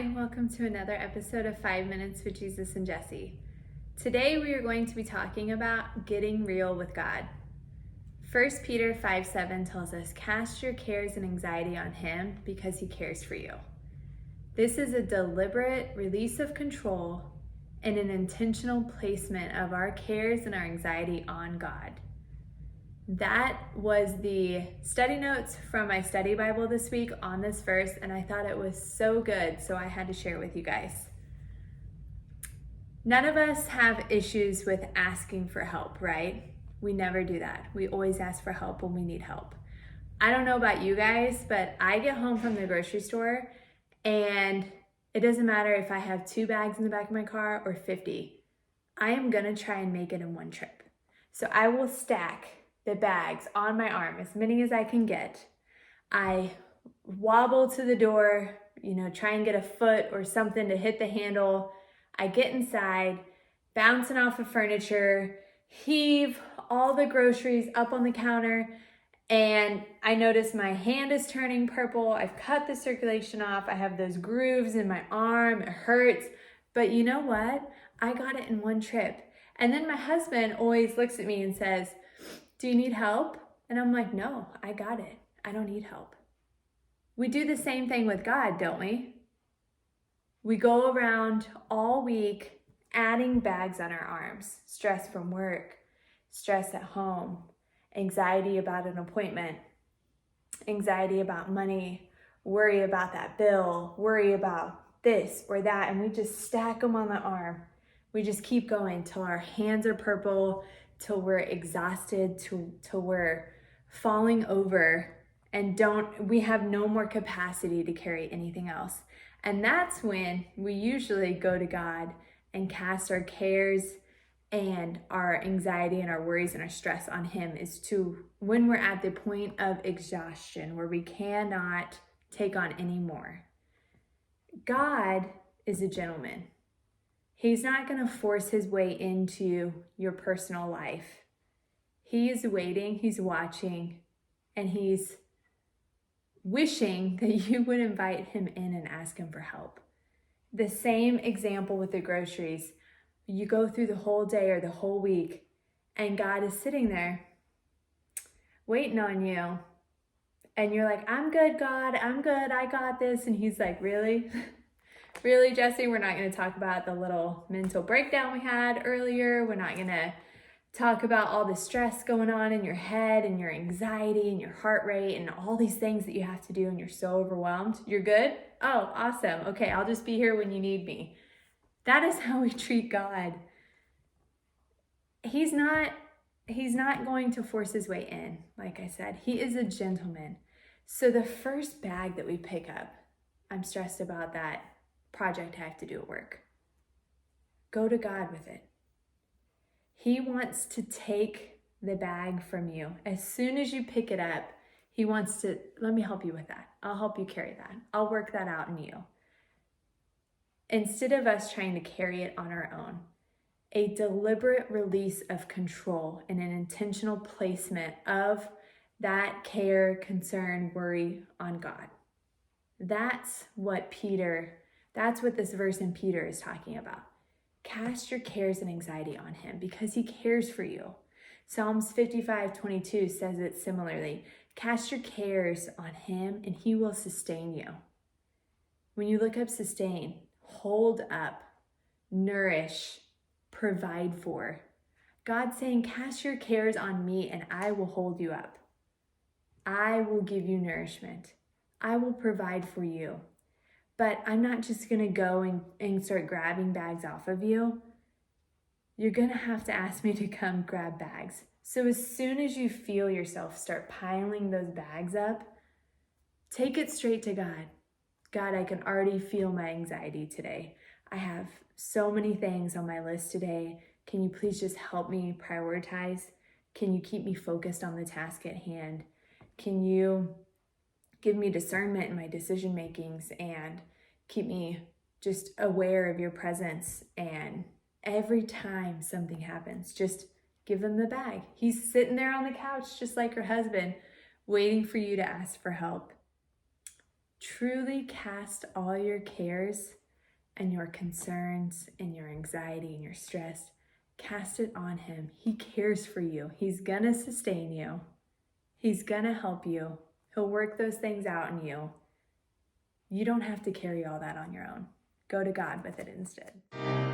Hi, welcome to another episode of 5 Minutes with Jesus and Jesse. Today we are going to be talking about getting real with God. 1 Peter 5:7 tells us, "Cast your cares and anxiety on Him because He cares for you." This is a deliberate release of control and an intentional placement of our cares and our anxiety on God. That was the study notes from my study Bible this week on this verse, and I thought it was so good, so I had to share it with you guys. None of us have issues with asking for help, right? We never do that. We always ask for help when we need help. I don't know about you guys, but I get home from the grocery store and it doesn't matter if I have 2 bags in the back of my car or 50. I am gonna try and make it in one trip. So I will stack the bags on my arm, as many as I can get. I wobble to the door, try and get a foot or something to hit the handle. I get inside, bouncing off of furniture, heave all the groceries up on the counter, and I notice my hand is turning purple. I've cut the circulation off. I have those grooves in my arm. It hurts. But you know what? I got it in one trip. And then my husband always looks at me and says, "Do you need help?" And I'm like, "No, I got it. I don't need help." We do the same thing with God, don't we? We go around all week adding bags on our arms. Stress from work, stress at home, anxiety about an appointment, anxiety about money, worry about that bill, worry about this or that, and we just stack them on the arm. We just keep going till our hands are purple, till we're exhausted, till we're falling over and we have no more capacity to carry anything else. And that's when we usually go to God and cast our cares and our anxiety and our worries and our stress on Him, is to when we're at the point of exhaustion where we cannot take on any more. God is a gentleman. He's not going to force His way into your personal life. He is waiting, He's watching, and He's wishing that you would invite Him in and ask Him for help. The same example with the groceries. You go through the whole day or the whole week, and God is sitting there waiting on you. And you're like, "I'm good, God, I'm good, I got this." And He's like, "Really? Really, Jesse? We're not going to talk about the little mental breakdown we had earlier. We're not going to talk about all the stress going on in your head and your anxiety and your heart rate and all these things that you have to do and you're so overwhelmed. You're good? Oh, awesome. Okay, I'll just be here when you need me." That is how we treat God. He's not going to force His way in. Like I said, He is a gentleman. So the first bag that we pick up, I'm stressed about that project I have to do at work. Go to God with it. He wants to take the bag from you. As soon as you pick it up, He wants to, "Let me help you with that. I'll help you carry that. I'll work that out in you." Instead of us trying to carry it on our own, a deliberate release of control and an intentional placement of that care, concern, worry on God. That's what this verse in Peter is talking about. Cast your cares and anxiety on Him because He cares for you. Psalms 55:22 says it similarly. Cast your cares on Him and He will sustain you. When you look up sustain, hold up, nourish, provide for. God's saying, "Cast your cares on me and I will hold you up. I will give you nourishment. I will provide for you. But I'm not just going to go and start grabbing bags off of you. You're going to have to ask me to come grab bags." So as soon as you feel yourself start piling those bags up, take it straight to God. "God, I can already feel my anxiety today. I have so many things on my list today. Can you please just help me prioritize? Can you keep me focused on the task at hand? Can you give me discernment in my decision makings and keep me just aware of your presence?" And every time something happens, just give Him the bag. He's sitting there on the couch, just like your husband, waiting for you to ask for help. Truly cast all your cares and your concerns and your anxiety and your stress, cast it on him. He cares for you. He's gonna sustain you. He's gonna help you. He'll work those things out in you. You don't have to carry all that on your own. Go to God with it instead.